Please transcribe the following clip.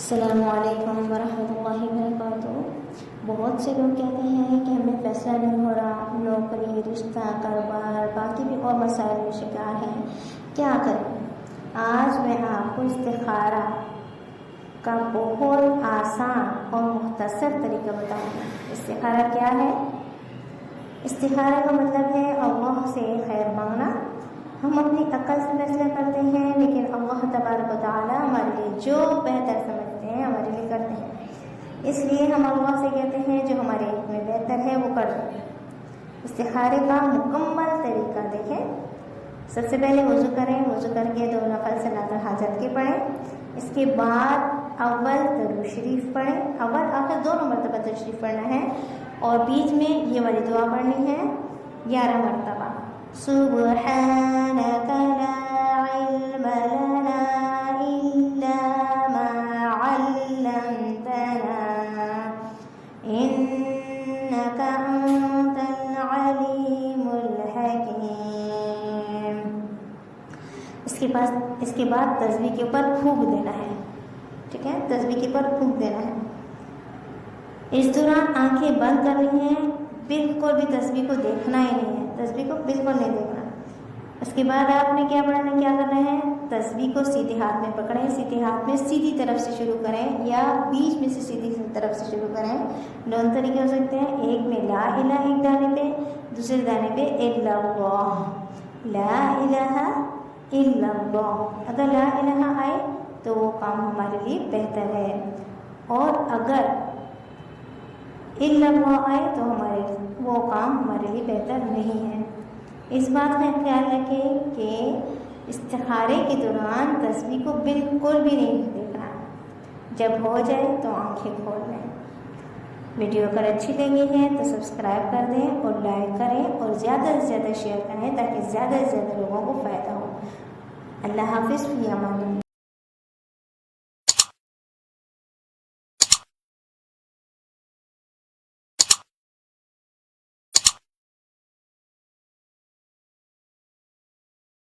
السلام علیکم ورحمۃ اللہ وبرکاتہ۔ بہت سے لوگ کہتے ہیں کہ ہمیں فیصلہ نہیں ہو رہا، نوکری، رشتہ، کاروبار، باقی بھی اور مسائل میں شکار ہیں، کیا کریں؟ آج میں آپ کو استخارہ کا بہت آسان اور مختصر طریقہ بتاؤں گا۔ استخارہ کیا ہے؟ استخارہ کا مطلب ہے اللہ سے خیر مانگنا۔ ہم اپنی عقل سے فیصلہ کرتے ہیں، لیکن اللہ تبارک و تعالی ہمارے لیے جو بہتر سمجھتے ہیں ہمارے لیے کرتے ہیں، اس لیے ہم اللہ سے کہتے ہیں جو ہمارے علم میں بہتر ہے وہ کر دیں۔ استخارے کا مکمل طریقہ دیکھیں۔ سب سے پہلے وضو کریں، وضو کر کے 2 نفل صلاۃ الحاجت کے پڑھیں۔ اس کے بعد اول درود شریف پڑھیں، اول آخر دونوں مرتبہ درود شریف پڑھنا ہے، اور بیچ میں یہ والی دعا پڑھنی ہے 11 مرتبہ۔ سبحانک لا علم لنا الا ما علمتنا انک انت العلیم الحکیم۔ اس کے بعد تسبیح کے اوپر پھونک دینا ہے، ٹھیک ہے؟ تسبیح کے اوپر پھونک دینا ہے۔ اس دوران آنکھیں بند کرنی ہیں، بالکل بھی تسبیح کو دیکھنا ہی نہیں ہے، تسبیح کو بالکل نہیں دیکھنا۔ اس کے بعد آپ نے کیا کرنا ہے؟ تسبیح کو سیدھے ہاتھ میں پکڑیں، سیدھے ہاتھ میں سیدھی طرف سے شروع کریں یا بیچ میں سے سیدھی طرف سے شروع کریں۔ دونوں طریقے ہو سکتے ہیں، ایک میں لا الہ ایک دانے پہ، دوسرے دانے پہ الا اللہ، لا الہ الا اللہ۔ اگر لا الہ آئے تو وہ کام ہمارے لیے بہتر ہے، اور اگر الا اللہ آئے تو وہ کام ہمارے لیے بہتر نہیں ہے۔ اس بات کا خیال رکھیں کہ استخارے کے دوران تسبیح کو بالکل بھی نہیں دیکھنا، جب ہو جائے تو آنکھیں کھول لیں۔ ویڈیو اگر اچھی لگی ہے تو سبسکرائب کر دیں اور لائک کریں، اور زیادہ سے زیادہ شیئر کریں تاکہ زیادہ سے زیادہ لوگوں کو فائدہ ہو۔ اللہ حافظ، فی امان اللہ۔